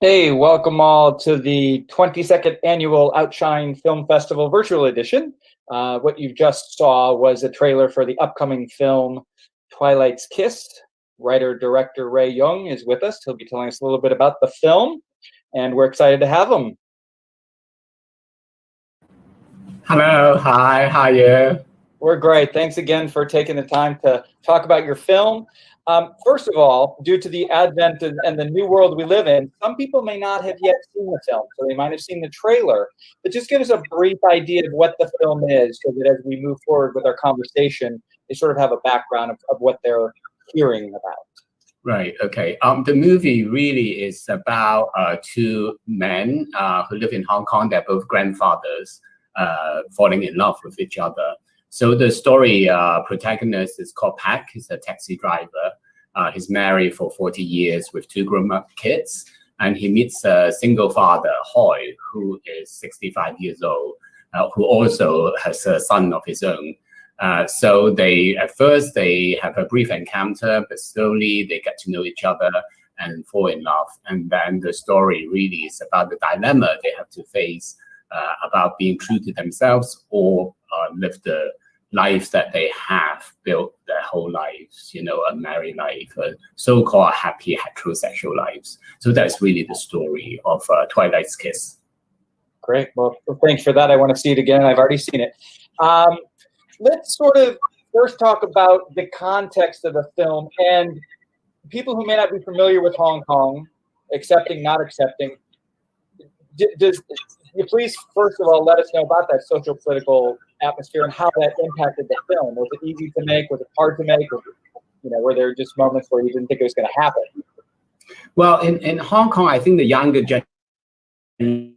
Hey, welcome all to the 22nd Annual Outshine Film Festival Virtual Edition. What you just saw was a trailer for the upcoming film Twilight's Kiss. Writer-director Yeung is with us. He'll be telling us a little bit about the film, and we're excited to have him. Hello, hi, how are you? We're great. Thanks again for taking the time to talk about your film. First of all, due to the advent and the new world we live in, some people may not have yet seen the film, so they might have seen the trailer. But just give us a brief idea of what the film is, so that as we move forward with our conversation, they sort of have a background of what they're hearing about. Right, okay. The movie really is about two men who live in Hong Kong. They're both grandfathers falling in love with each other. So the story protagonist is called Pak. He's a taxi driver. He's married for 40 years with two grown-up kids. And he meets a single father, Hoy, who is 65 years old, who also has a son of his own. So at first they have a brief encounter, but slowly they get to know each other and fall in love. And then the story really is about the dilemma they have to face about being true to themselves or live the life that they have built their whole lives, you know, a married life, a so-called happy heterosexual lives. So that's really the story of Twilight's Kiss. Great. Well, thanks for that. I want to see it again. I've already seen it. Let's sort of first talk about the context of the film, and people who may not be familiar with Hong Kong, accepting, not accepting. Does you please, first of all, let us know about that social political atmosphere and how that impacted the film? Was it easy to make? Was it hard to make? Were there just moments where you didn't think it was going to happen? Well, in Hong Kong, I think the younger generation,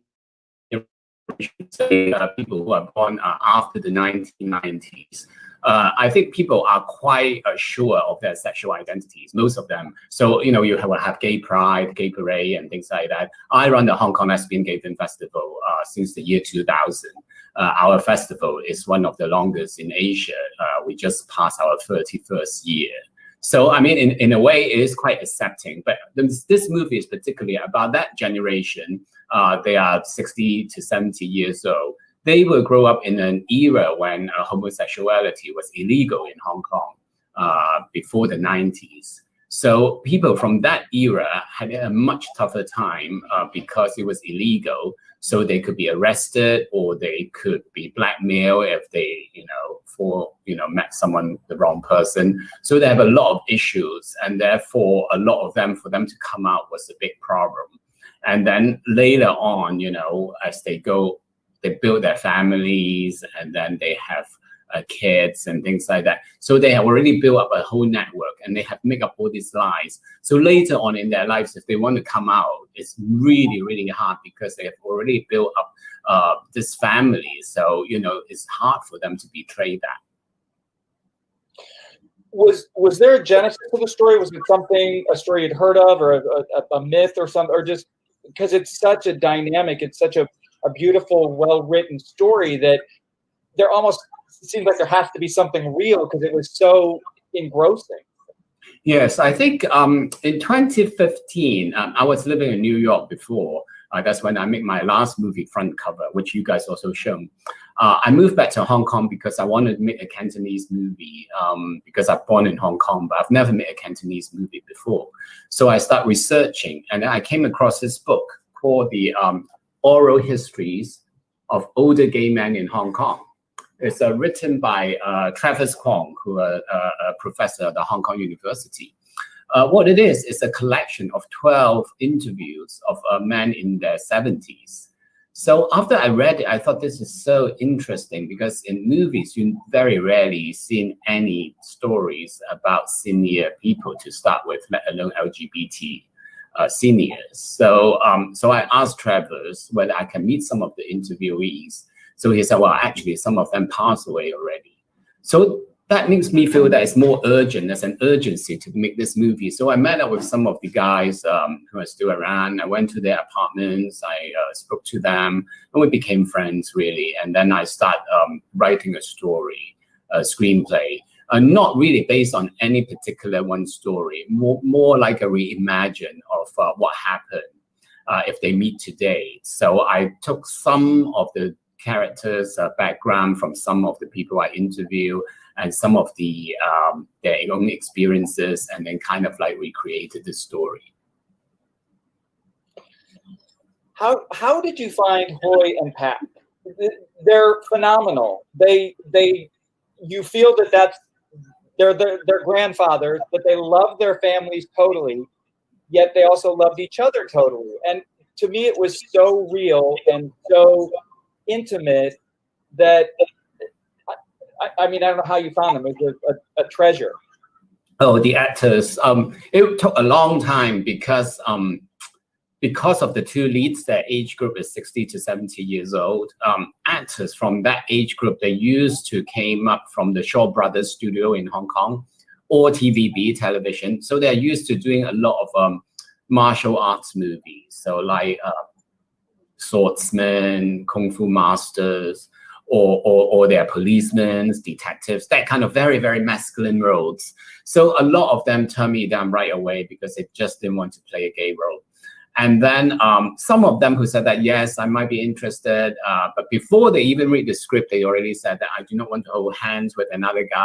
people who are born after the 1990s, I think people are quite sure of their sexual identities, most of them. So, you will have gay pride, gay parade, and things like that. I run the Hong Kong Lesbian Gay Film Festival since the year 2000. Our festival is one of the longest in Asia. We just passed our 31st year. So, I mean, in a way, it is quite accepting. But this movie is particularly about that generation. They are 60 to 70 years old. They will grow up in an era when homosexuality was illegal in Hong Kong before the 90s. So people from that era had a much tougher time because it was illegal. So they could be arrested or they could be blackmailed if they, met someone, the wrong person. So they have a lot of issues, and therefore a lot of them, for them to come out was a big problem. And then later on, as they go, they build their families, and then they have kids and things like that. So they have already built up a whole network, and they have made up all these lies. So later on in their lives, if they want to come out, it's really, really hard because they have already built up this family. So, it's hard for them to betray that. Was there a genesis to the story? Was it a story you'd heard of, or a myth or something, or just because it's such a dynamic, it's such a beautiful, well-written story that there almost seems like there has to be something real because it was so engrossing. Yes, I think in 2015, I was living in New York before. That's when I made my last movie, Front Cover, which you guys also shown. I moved back to Hong Kong because I wanted to make a Cantonese movie because I'm born in Hong Kong, but I've never made a Cantonese movie before. So I started researching, and then I came across this book called the Oral Histories of Older Gay Men in Hong Kong. It's written by Travis Kwong, who is a professor at the Hong Kong University. What it is a collection of 12 interviews of men in their 70s. So after I read it, I thought this is so interesting because in movies, you very rarely seen any stories about senior people to start with, let alone LGBT seniors. So I asked Travis whether I can meet some of the interviewees. So he said, well, actually, some of them passed away already. So that makes me feel that it's more urgent. There's an urgency to make this movie. So I met up with some of the guys who are still around. I went to their apartments. I spoke to them, and we became friends, really. And then I started writing a story, a screenplay, not really based on any particular one story, more like a reimagine of what happened if they meet today. So I took some of the characters' background from some of the people I interview and some of the their own experiences, and then kind of like recreated the story. How did you find Hoy and Pat? They're phenomenal. You feel that they're their grandfathers, but they love their families totally, yet they also loved each other totally. And to me, it was so real and so intimate that I mean, I don't know how you found them. It was a treasure. Oh, the actors. It took a long time because of the two leads. Their age group is 60 to 70 years old. Actors from that age group, they used to came up from the Shaw Brothers studio in Hong Kong or TVB television. So they're used to doing a lot of martial arts movies. So like swordsmen, kung fu masters, or they're policemen, detectives, that kind of very, very masculine roles. So a lot of them turned me down right away because they just didn't want to play a gay role. And then some of them who said that, yes, I might be interested, but before they even read the script, they already said that I do not want to hold hands with another guy,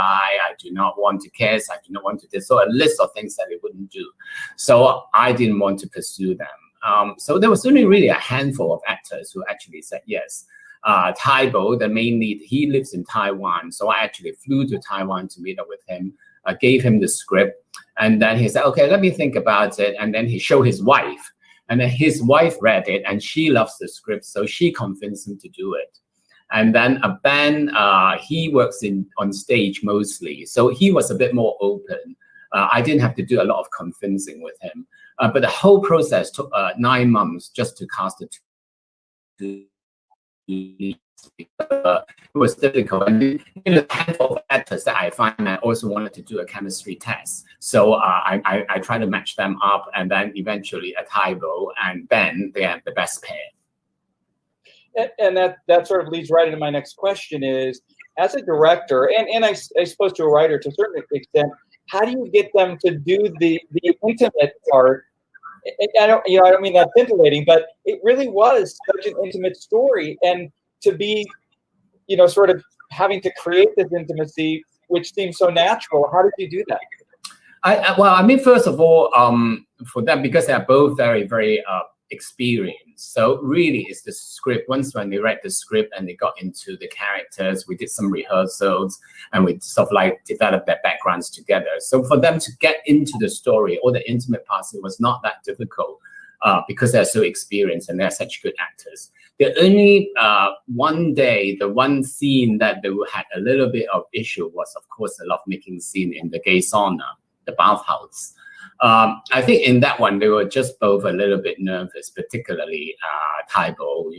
I do not want to kiss, I do not want to do, so a list of things that they wouldn't do. So I didn't want to pursue them. So there was only really a handful of actors who actually said yes. Taibo, the main lead, he lives in Taiwan. So I actually flew to Taiwan to meet up with him, gave him the script. And then he said, okay, let me think about it. And then he showed his wife. And then his wife read it and she loves the script. So she convinced him to do it. And then Ben, he works on stage mostly. So he was a bit more open. I didn't have to do a lot of convincing with him. But the whole process took 9 months just to cast the two. It was difficult, and a handful of actors that I find I also wanted to do a chemistry test. So I tried to match them up, and then eventually Taibo and Ben, they are the best pair. And that sort of leads right into my next question: is as a director, and I suppose to a writer to a certain extent, how do you get them to do the intimate part? I don't mean that scintillating, but it really was such an intimate story, and to be, sort of having to create this intimacy, which seems so natural. How did you do that? Well, I mean, first of all, for them, because they are both very, very experienced. So really, it's the script. Once when they read the script and they got into the characters, we did some rehearsals and we sort of like developed their backgrounds together. So for them to get into the story or the intimate parts, it was not that difficult because they're so experienced and they're such good actors. The only the one scene that they had a little bit of issue was, of course, the lovemaking scene in the gay sauna, the bathhouse. I think in that one, they were just both a little bit nervous, particularly Taibo,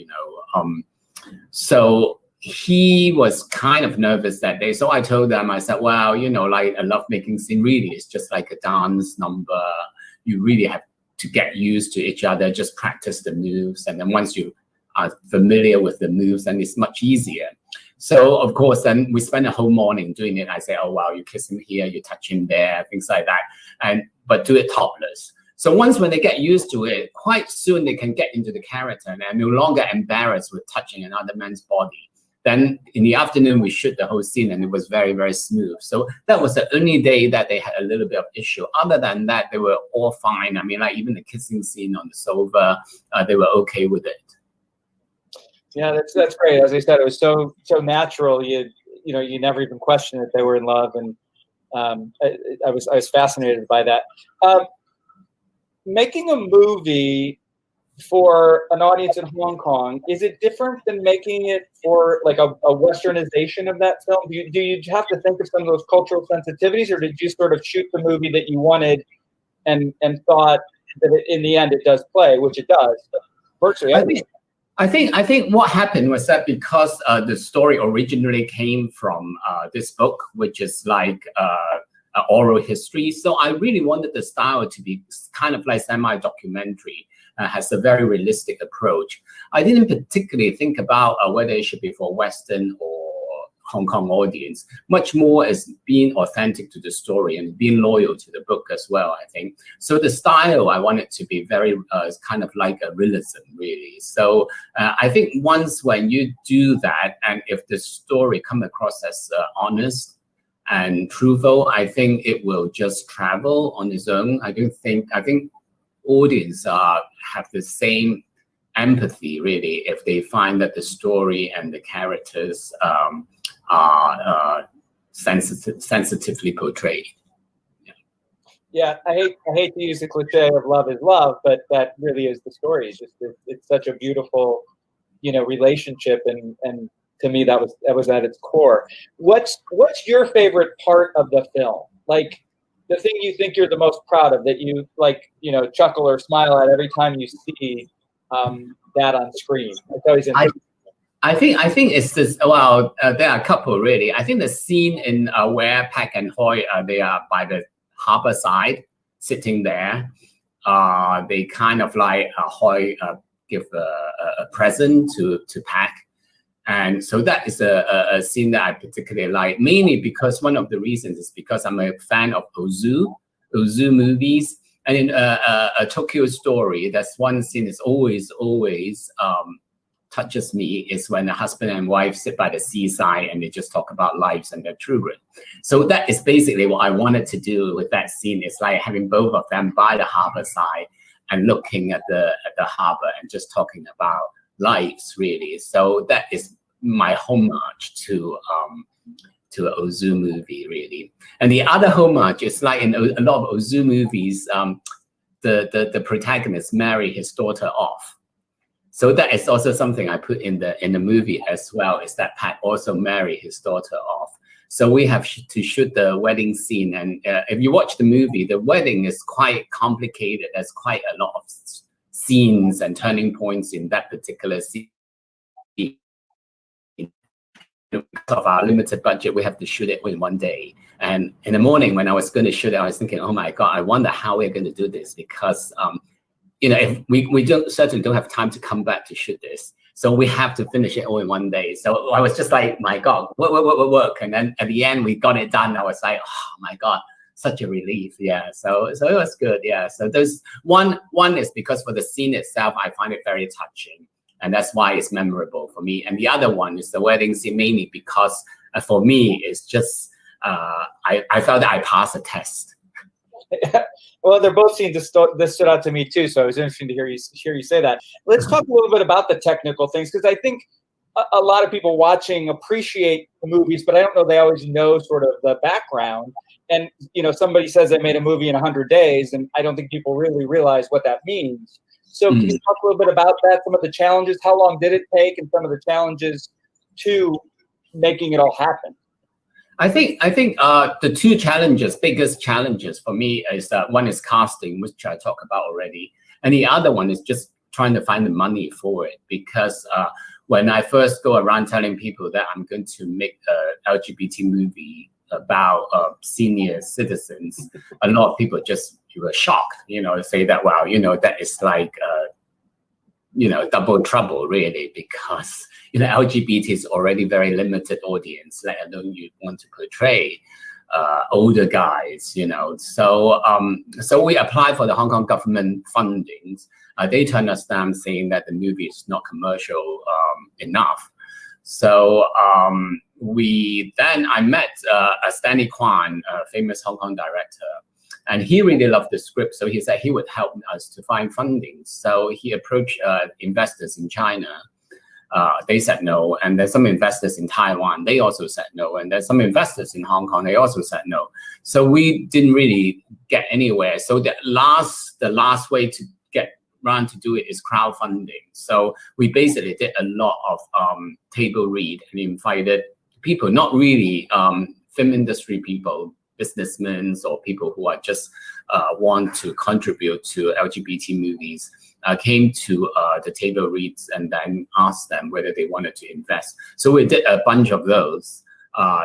So he was kind of nervous that day. So I told them, I said, well, like a lovemaking scene really is just like a dance number. You really have to get used to each other, just practice the moves. And then once you are familiar with the moves, then it's much easier. So of course, then we spend a whole morning doing it. I say, oh wow, you kiss him here, you touch him there, things like that, but do it topless. So once when they get used to it, quite soon they can get into the character and are no longer embarrassed with touching another man's body. Then in the afternoon, we shoot the whole scene and it was very, very smooth. So that was the only day that they had a little bit of issue. Other than that, they were all fine. I mean, like even the kissing scene on the sofa, they were okay with it. Yeah, that's great. As I said, it was so natural. You never even questioned that they were in love, and I was fascinated by that. Making a movie for an audience in Hong Kong, is it different than making it for like a westernization of that film? Do you have to think of some of those cultural sensitivities, or did you sort of shoot the movie that you wanted and thought that in the end it does play, which it does, virtually? I think what happened was that because the story originally came from this book, which is like oral history. So I really wanted the style to be kind of like semi-documentary, has a very realistic approach. I didn't particularly think about whether it should be for Western or Hong Kong audience. Much more as being authentic to the story and being loyal to the book as well, I think. So the style, I want it to be very kind of like a realism, really. So I think once when you do that, and if the story come across as honest and truthful, I think it will just travel on its own. I think audience have the same empathy, really, if they find that the story and the characters are sensitively portrayed. Yeah, I hate to use the cliche of love is love, but that really is the story. It's such a beautiful, relationship, and to me that was at its core. What's your favorite part of the film? Like the thing you think you're the most proud of, that you like, chuckle or smile at every time you see that on screen. It's always interesting. I think it's this. Well, there are a couple really. I think the scene in where Pak and Hoy they are by the harbor side, sitting there. They kind of like Hoy give a present to Pak, and so that is a scene that I particularly like. Mainly because one of the reasons is because I'm a fan of Ozu movies, and in a Tokyo Story, that's one scene that's always touches me, is when the husband and wife sit by the seaside and they just talk about lives and their children. So that is basically what I wanted to do with that scene. It's like having both of them by the harbor side and looking at the harbor and just talking about lives, really. So that is my homage to an Ozu movie, really. And the other homage is like in a lot of Ozu movies, the protagonist marry his daughter off. So that is also something I put in the movie as well, is that Pat also married his daughter off. So we have to shoot the wedding scene, and if you watch the movie, the wedding is quite complicated. There's quite a lot of scenes and turning points in that particular scene. Because of our limited budget, we have to shoot it in one day. And in the morning when I was going to shoot it, I was thinking, oh my God, I wonder how we're going to do this, because if we certainly don't have time to come back to shoot this. So we have to finish it all in one day. So I was just like, my God, work. And then at the end, we got it done. I was like, oh my God, such a relief. Yeah. So it was good. Yeah. So there's one is because for the scene itself, I find it very touching. And that's why it's memorable for me. And the other one is the wedding scene, mainly because for me, it's just, I felt that I passed a test. Well, they're both scenes that stood out to me too, so it was interesting to hear you say that. Let's talk a little bit about the technical things, because I think a lot of people watching appreciate the movies, but I don't know they always know sort of the background. And somebody says they made a movie in 100 days, and I don't think people really realize what that means. So can you talk a little bit about that, some of the challenges? How long did it take, and some of the challenges to making it all happen? I think the two biggest challenges for me is one is casting, which I talked about already, and the other one is just trying to find the money for it. Because when I first go around telling people that I'm going to make an LGBT movie about senior citizens, a lot of people were shocked, say that, wow, that is like double trouble really, because LGBT is already very limited audience, let alone you want to portray older guys, so we applied for the Hong Kong government fundings. They turned us down, saying that the movie is not commercial enough. So I met Stanley Kwan, a famous Hong Kong director, and he really loved the script. So he said he would help us to find funding. So he approached investors in China. They said no. And there's some investors in Taiwan. They also said no. And there's some investors in Hong Kong. They also said no. So we didn't really get anywhere. So the last way to get around to do it is crowdfunding. So we basically did a lot of table read and invited people, not really film industry people, businessmen or people who are just want to contribute to LGBT movies, came to the table reads and then asked them whether they wanted to invest. So we did a bunch of those,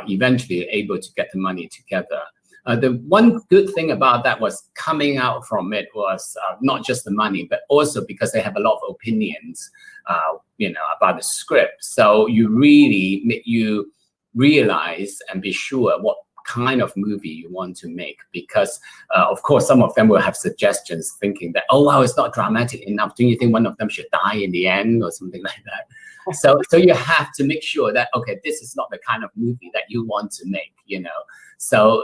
eventually able to get the money together. The one good thing about that was coming out from it was not just the money, but also because they have a lot of opinions, about the script. So you really make you realize and be sure what kind of movie you want to make, because of course some of them will have suggestions thinking that, oh wow, it's not dramatic enough, do you think one of them should die in the end or something like that? So you have to make sure that, okay, this is not the kind of movie that you want to make, so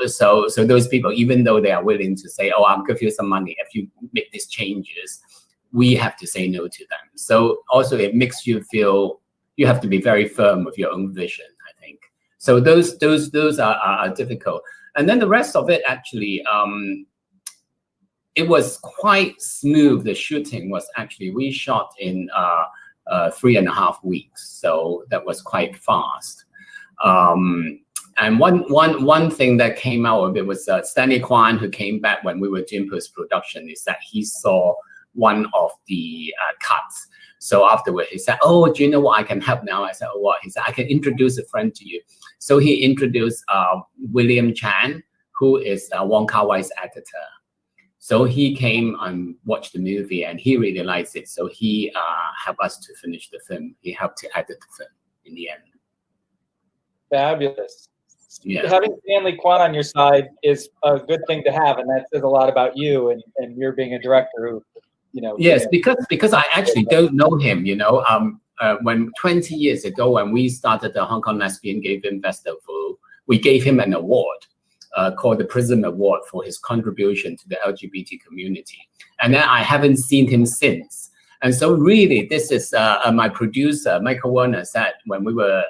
those people, even though they are willing to say, oh, I'll give you some money if you make these changes, we have to say no to them. So also it makes you feel you have to be very firm with your own vision, I think. So those are difficult. And then the rest of it, actually, it was quite smooth. The shooting was actually, we shot in 3.5 weeks. So that was quite fast. And one thing that came out of it was Stanley Kwan, who came back when we were doing post-production, is that he saw one of the cuts. So afterward, he said, oh, do you know what I can help now? I said, oh, what? He said, I can introduce a friend to you. So he introduced William Chan, who is Wong Kar-wai's editor. So he came and watched the movie, and he really likes it. So he helped us to finish the film. He helped to edit the film in the end. Fabulous. Yeah. Having Stanley Kwan on your side is a good thing to have, and that says a lot about you and you're being a director who, Yes, because I actually don't know him. When 20 years ago, when we started the Hong Kong Lesbian Gay Film Festival, we gave him an award called the Prism Award for his contribution to the LGBT community. And then I haven't seen him since. And so really, this is my producer, Michael Werner, said when we were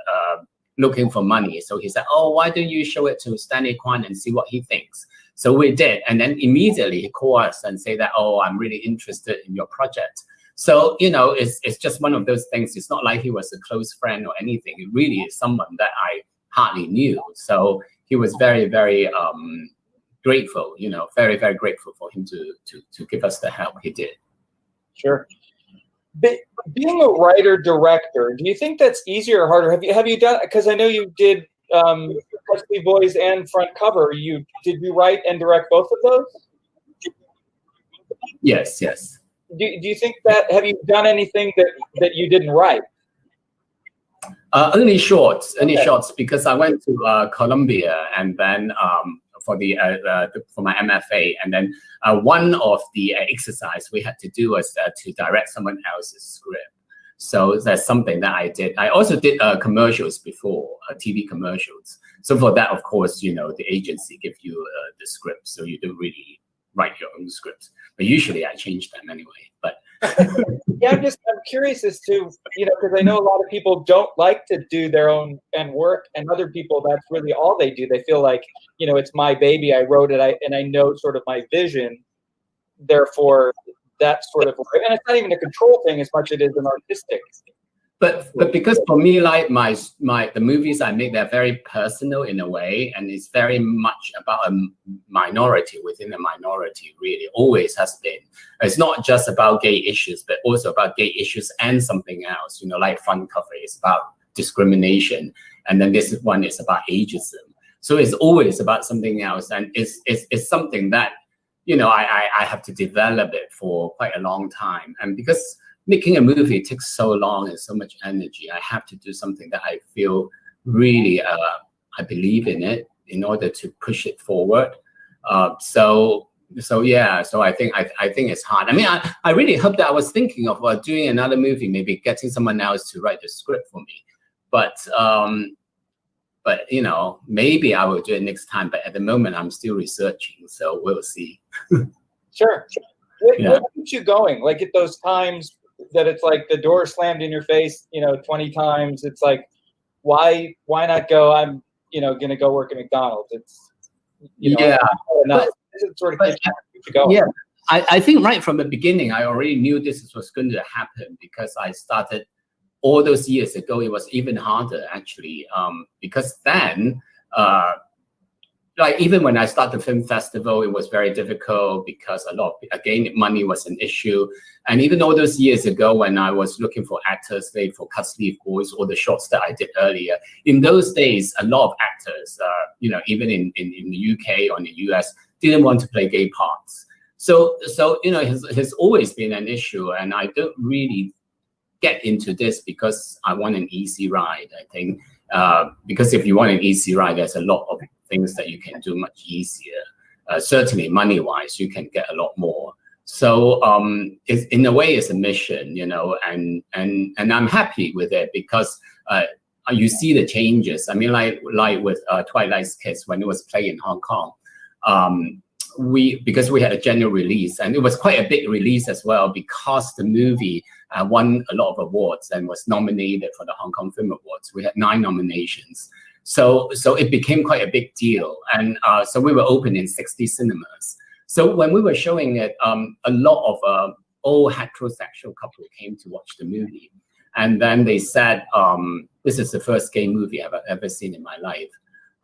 looking for money. So he said, oh, why don't you show it to Stanley Kwan and see what he thinks? So we did. And then immediately he called us and said that, oh, I'm really interested in your project. So, it's just one of those things. It's not like he was a close friend or anything. It really is someone that I hardly knew. So he was very, very grateful, very, very grateful for him to give us the help he did. Sure. Being a writer director, do you think that's easier or harder? Have you done? Because I know you did Custody Boys and Front Cover. Did you write and direct both of those? Yes. Do you think that? Have you done anything that you didn't write? Only shorts, because I went to Columbia and then for my MFA, and then one of the exercise we had to do was to direct someone else's script. So that's something that I did. I also did commercials before, TV commercials. So for that, of course, the agency gives you the script, so you don't really write your own scripts. But usually I change them anyway. But yeah, I'm curious as to, because I know a lot of people don't like to do their own and work, and other people, that's really all they do. They feel like, it's my baby, I wrote it, and I know sort of my vision. Therefore, that's sort of, and it's not even a control thing as much as it is an artistic. But because for me, like the movies I make, they're very personal in a way, and it's very much about a minority within a minority. Really, always has been. It's not just about gay issues, but also about gay issues and something else. Like Front Cover is about discrimination, and then this one is about ageism. So it's always about something else, and it's something that I have to develop it for quite a long time, and because making a movie takes so long and so much energy. I have to do something that I feel really, I believe in it in order to push it forward. So yeah, so I think it's hard. I mean, I really hope that I was thinking of doing another movie, maybe getting someone else to write the script for me. But you know, maybe I will do it next time. But at the moment, I'm still researching, so we'll see. Sure. What keeps you going? Like at those times that it's like the door slammed in your face, you know, 20 times. It's like, why not go? I'm, you know, gonna go work at McDonald's. It's, you know, enough. It sort of keeps you going. Yeah, I think right from the beginning, I already knew this was going to happen because I started all those years ago. It was even harder actually, because then, like even when I started the film festival, it was very difficult because a lot of, again, money was an issue. And even all those years ago when I was looking for actors, say for Cut Sleeve Boys or the shorts that I did earlier, in those days, a lot of actors, you know, even in the UK or in the US, didn't want to play gay parts. So you know, it has always been an issue, and I don't really get into this because I want an easy ride, I think. Because if you want an easy ride, there's a lot of things that you can do much easier. Certainly money-wise, you can get a lot more. So it's, in a way, it's a mission, you know, and I'm happy with it because you see the changes. I mean, like with Twilight's Kids, when it was played in Hong Kong, because we had a general release, and it was quite a big release as well because the movie won a lot of awards and was nominated for the Hong Kong Film Awards. We had 9 nominations. So it became quite a big deal. And so we were open in 60 cinemas. So when we were showing it, a lot of old heterosexual couples came to watch the movie. And then they said, this is the first gay movie I've ever seen in my life.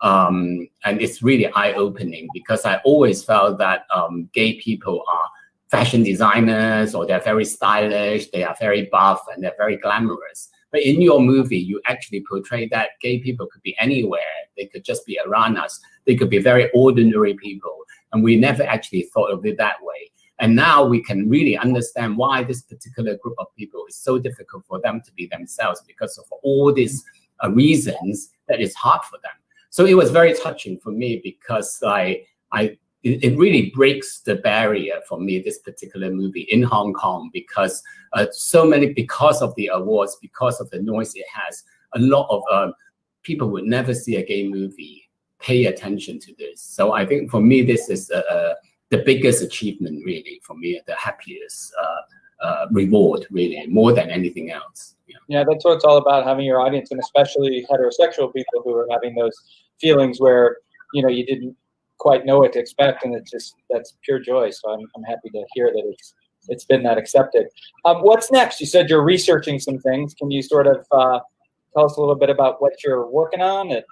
And it's really eye-opening because I always felt that gay people are fashion designers, or they're very stylish, they are very buff, and they're very glamorous. But in your movie, you actually portray that gay people could be anywhere. They could just be around us. They could be very ordinary people. And we never actually thought of it that way. And now we can really understand why this particular group of people is so difficult for them to be themselves, because of all these reasons that it's hard for them. So it was very touching for me because it really breaks the barrier for me, this particular movie in Hong Kong, because because of the awards, because of the noise it has, a lot of people would never see a gay movie pay attention to this. So I think for me, this is the biggest achievement, really, for me, the happiest reward, really, more than anything else. Yeah, that's what it's all about, having your audience, and especially heterosexual people who are having those feelings where, you know, you didn't quite know what to expect, and that's pure joy. So I'm happy to hear that it's been that accepted. What's next? You said you're researching some things. Can you sort of tell us a little bit about what you're working on?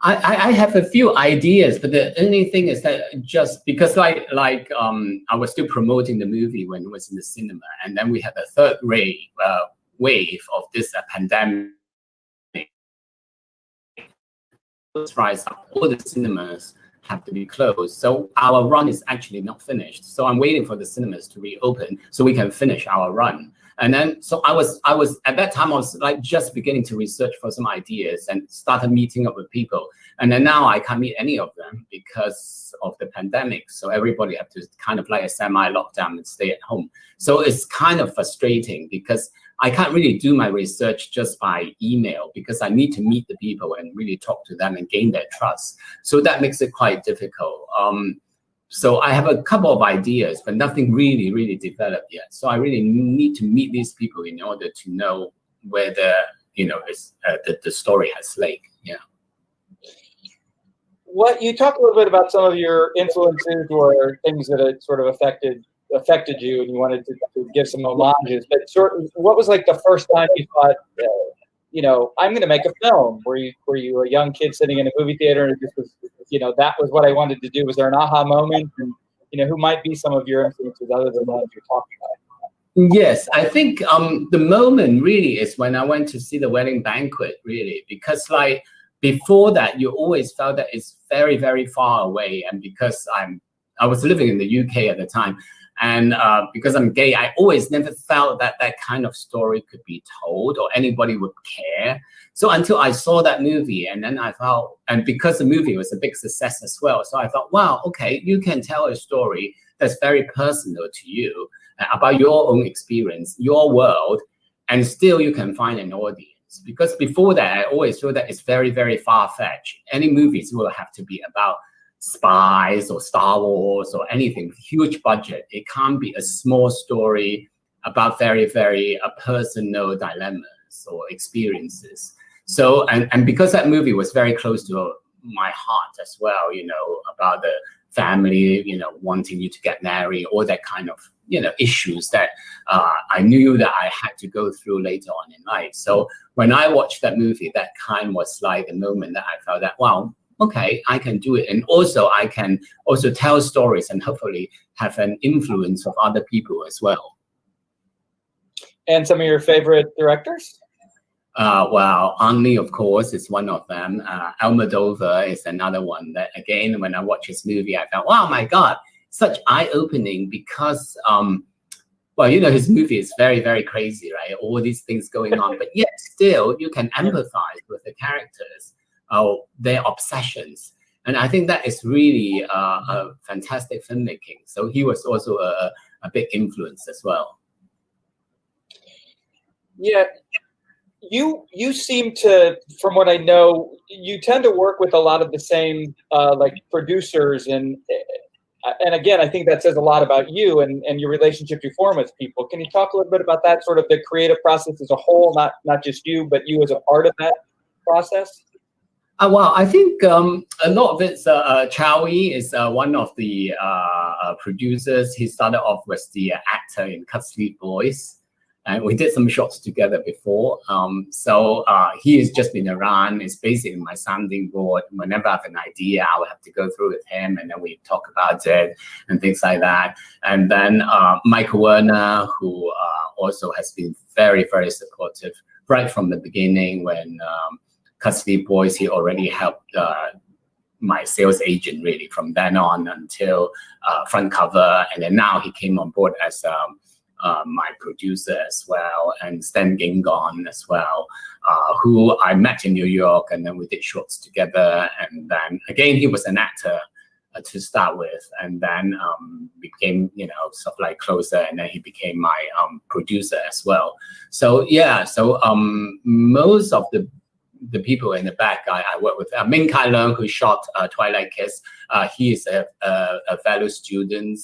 I have a few ideas, but the only thing is that just because I was still promoting the movie when it was in the cinema, and then we had a third wave of this pandemic. Rise up, all the cinemas have to be closed, so our run is actually not finished. So I'm waiting for the cinemas to reopen so we can finish our run. And then, so I was at that time, I was like just beginning to research for some ideas and started meeting up with people. And then now I can't meet any of them because of the pandemic. So everybody have to kind of like a semi-lockdown and stay at home. So it's kind of frustrating because I can't really do my research just by email because I need to meet the people and really talk to them and gain their trust. So that makes it quite difficult. So I have a couple of ideas, but nothing really developed yet. So I really need to meet these people in order to know whether, you know, it's, the story has legs. Yeah. What you talked a little bit about some of your influences or things that had sort of affected you, and you wanted to give some homages. But what was like the first time you thought, you know, I'm going to make a film? Were you a young kid sitting in a movie theater and it just was, you know, that was what I wanted to do? Was there an aha moment? And, you know, who might be some of your influences other than the ones you're talking about? Yes, I think the moment really is when I went to see The Wedding Banquet, really, because like before that, you always felt that it's very far away, and because I was living in the UK at the time, And because I'm gay, I always never felt that that kind of story could be told or anybody would care. So until I saw that movie, and then I felt, and because the movie was a big success as well, so I thought, wow, okay, you can tell a story that's very personal to you about your own experience, your world, and still you can find an audience. Because before that, I always feel that it's very, very far-fetched. Any movies will have to be about spies or Star Wars or anything, huge budget. It can't be a small story about very, very personal dilemmas or experiences. So, and because that movie was very close to my heart as well, you know, about the family, you know, wanting you to get married, all that kind of, you know, issues that I knew that I had to go through later on in life. So when I watched that movie, that kind was like the moment that I felt that, wow, okay, I can do it. And also I can also tell stories and hopefully have an influence of other people as well. And some of your favorite directors? Well, Ang Lee, of course, is one of them. Almodovar is another one that, again, when I watch his movie, I felt, wow, my God, such eye-opening because, well, you know, his movie is very, very crazy, right? All these things going on, but yet still you can empathize with the characters, their obsessions. And I think that is really a fantastic filmmaking. So he was also a big influence as well. Yeah. You seem to, from what I know, you tend to work with a lot of the same like producers, and again, I think that says a lot about you and your relationship you form with people. Can you talk a little bit about that, sort of the creative process as a whole, not just you, but you as a part of that process? Well, I think a lot of it's Chowie is one of the producers. He started off with the actor in Cut Sleeve Boys. And we did some shots together before. So he has just been around. It's basically my sounding board. Whenever I have an idea, I will have to go through with him, and then we talk about it and things like that. And then Michael Werner, who also has been very, very supportive right from the beginning. When Cut Sleeve Boys, he already helped my sales agent really from then on until front cover. And then now he came on board as my producer as well, and Stan Gingon as well, who I met in New York, and then we did shorts together. And then again, he was an actor to start with, and then became, you know, sort of like closer, and then he became my producer as well. So yeah, so most of the people in the back I work with, Ming Kai Leung, who shot TWILIGHT'S, he is a fellow student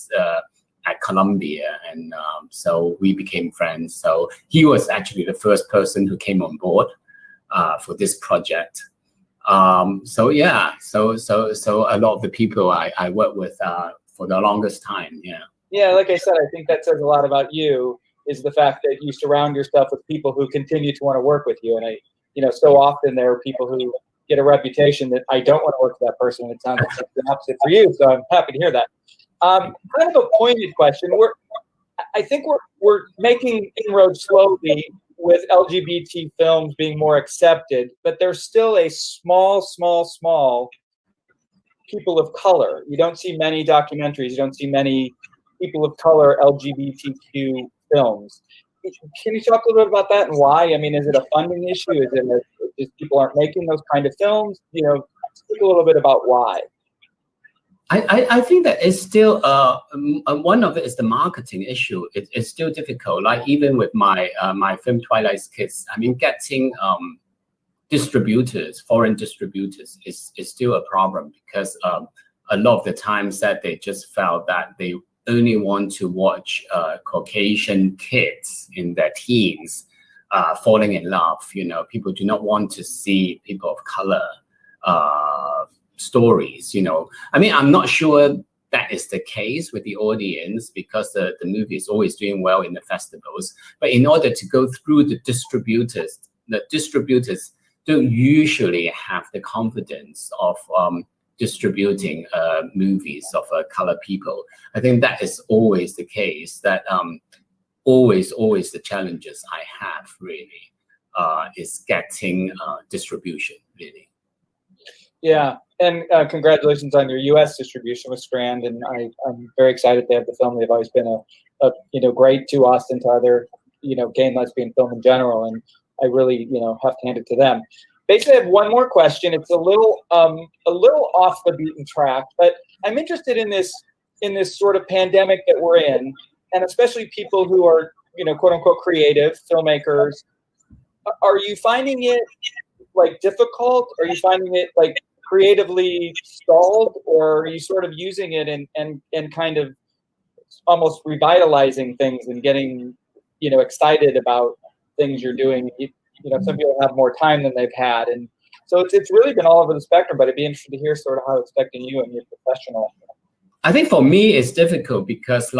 at Columbia, and so we became friends. So he was actually the first person who came on board for this project. So yeah, so a lot of the people I worked with for the longest time. Yeah, like I said, I think that says a lot about you, is the fact that you surround yourself with people who continue to want to work with you. And you know, so often there are people who get a reputation that I don't want to work with that person. It sounds like the opposite for you. So I'm happy to hear that. Kind of a pointed question. I think we're making inroads slowly with LGBT films being more accepted, but there's still a small people of color. You don't see many documentaries. You don't see many people of color LGBTQ films. Can you talk a little bit about that and why? I mean, is it a funding issue? Is it just people aren't making those kind of films? You know, speak a little bit about why. I think that it's still one of it is the marketing issue. It's still difficult. Like even with my my film Twilight's Kids, I mean, getting distributors, foreign distributors, is still a problem, because a lot of the times that they just felt that they only want to watch Caucasian kids in their teens falling in love. You know, people do not want to see people of color stories. You know, I mean, I'm not sure that is the case with the audience, because the movie is always doing well in the festivals. But in order to go through the distributors don't usually have the confidence of distributing movies of color people. I think that is always the case, that always the challenges I have really is getting distribution, really. Yeah, congratulations on your U.S. distribution with Strand, and I'm very excited they have the film. They've always been a great to us and to other gay and lesbian film in general, and I really have to hand it to them. Basically, I have one more question. It's a little off the beaten track, but I'm interested in this sort of pandemic that we're in, and especially people who are quote unquote creative filmmakers. Are you finding it like difficult? Are you finding it like creatively stalled, or are you sort of using it and kind of almost revitalizing things and getting excited about things you're doing? Some people have more time than they've had, and so it's really been all over the spectrum. But it'd be interesting to hear sort of how it's affecting you and your professional. I think for me it's difficult because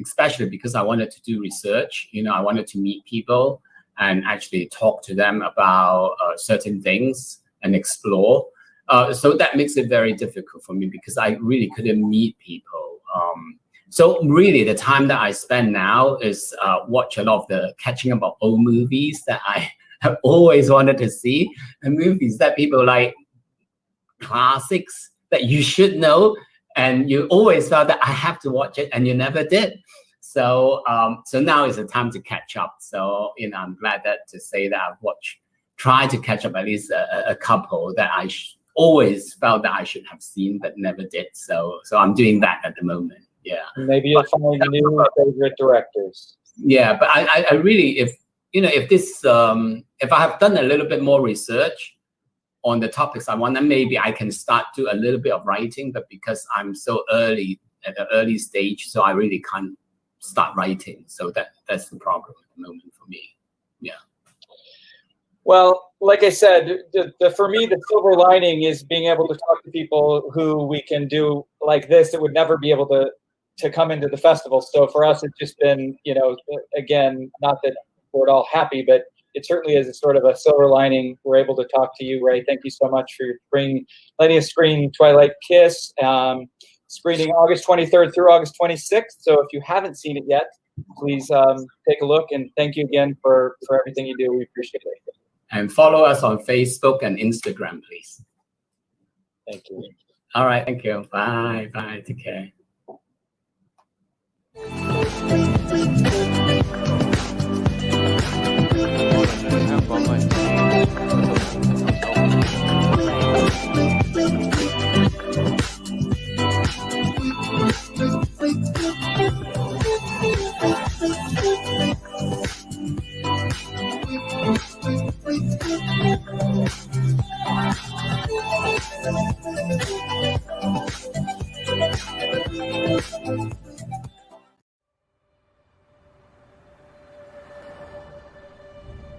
especially because I wanted to do research. I wanted to meet people and actually talk to them about certain things and explore. So that makes it very difficult for me because I really couldn't meet people. So really the time that I spend now is watch a lot of the catching up of old movies that I have always wanted to see, and movies that people like, classics that you should know, and you always felt that I have to watch it and you never did. So now is the time to catch up. So I'm glad to say that I've tried to catch up at least a couple that I always felt that I should have seen but never did. So I'm doing that at the moment. Yeah. Maybe you'll find new favorite directors. Yeah, but I really, if I have done a little bit more research on the topics I want, then maybe I can start to a little bit of writing. But because I'm so early at the early stage, so I really can't start writing. So that's the problem at the moment for me. Yeah. Well, like I said, for me, the silver lining is being able to talk to people who we can do like this that would never be able to come into the festival. So for us, it's just been, again, not that we're all happy, but it certainly is a sort of a silver lining. We're able to talk to you, Ray. Thank you so much for letting us screen Twilight Kiss, screening August 23rd through August 26th. So if you haven't seen it yet, please take a look, and thank you again for everything you do. We appreciate it. And follow us on Facebook and Instagram, please. Thank you. All right, thank you. Bye. Take care. 香港嘅。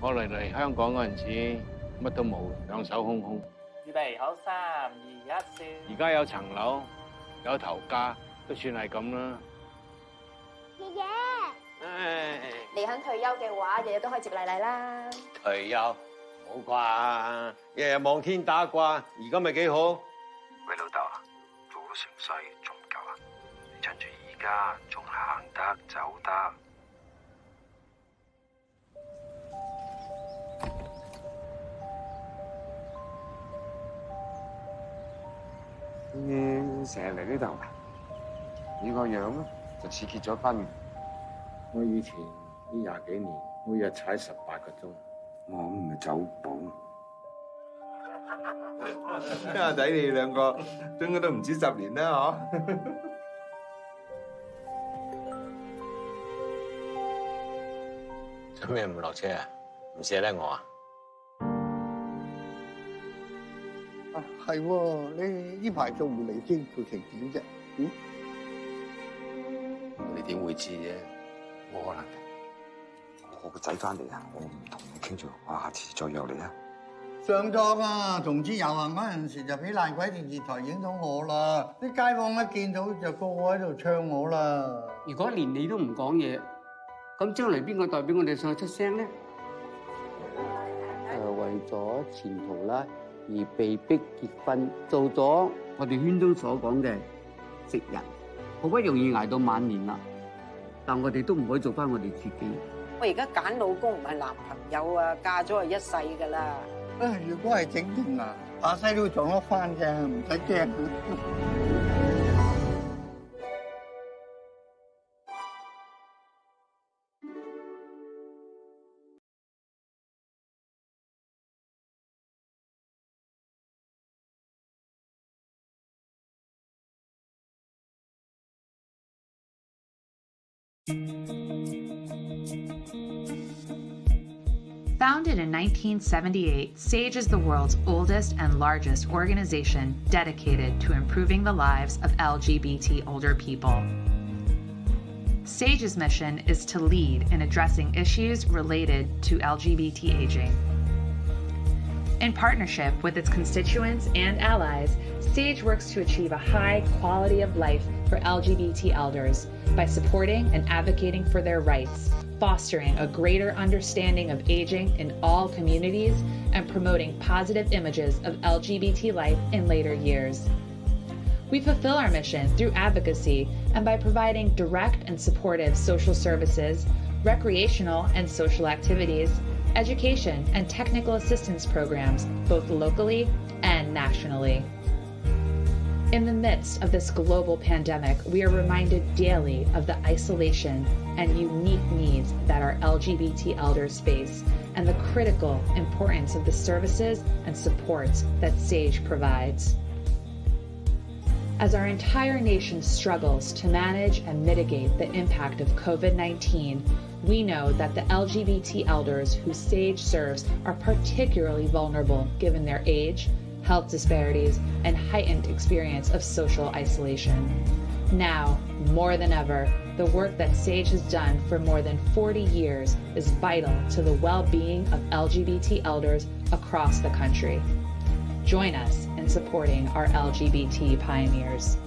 我嚟香港嗰陣時，乜都冇，兩手空空。預備好，3、2、1，笑。而家有層樓，有頭家，都算係咁啦。爺爺，你肯退休嘅話，日日都可以接麗麗啦。退休唔好啩，日日望天打卦，而家咪幾好？喂，老豆啊，做咗成世仲唔夠啊？你趁住而家仲行得走得。你成日嚟呢度㗎？你個樣咧就似結咗婚。我以前呢20幾年，每日踩18個鐘。我唔係走寶。阿仔你兩個應該都唔止10年啦，嗬？做咩唔落車啊？唔捨得我啊？係喎，你呢排做狐狸精做成點啫？你點會知啫？冇可能。我個仔翻嚟啊，我唔同你傾咗，我下次再約你啊。上堂啊，同志遊行嗰陣時就俾爛鬼電視台影到我啦，啲街坊一見到就個個喺度唱我啦。如果連你都唔講嘢，咁將來邊個代表我哋上去出聲咧？為咗前途啦，而被逼結婚，做咗我哋圈中所講嘅食人，好不容易捱到晚年啦，但我哋都唔可以做翻我哋自己。我而家揀老公唔係男朋友啊，嫁咗係一世噶啦。如果係整容啊，把細路撞得翻嘅，唔使驚。Founded in 1978, SAGE is the world's oldest and largest organization dedicated to improving the lives of LGBT older people. SAGE's mission is to lead in addressing issues related to LGBT aging. In partnership with its constituents and allies, SAGE works to achieve a high quality of life for LGBT elders by supporting and advocating for their rights, fostering a greater understanding of aging in all communities, and promoting positive images of LGBT life in later years. We fulfill our mission through advocacy and by providing direct and supportive social services, recreational and social activities, education and technical assistance programs, both locally and nationally. In the midst of this global pandemic, we are reminded daily of the isolation and unique needs that our LGBT elders face and the critical importance of the services and supports that SAGE provides. As our entire nation struggles to manage and mitigate the impact of COVID-19, we know that the LGBT elders who SAGE serves are particularly vulnerable given their age, health disparities, and heightened experience of social isolation. Now, more than ever, the work that SAGE has done for more than 40 years is vital to the well-being of LGBT elders across the country. Join us in supporting our LGBT pioneers.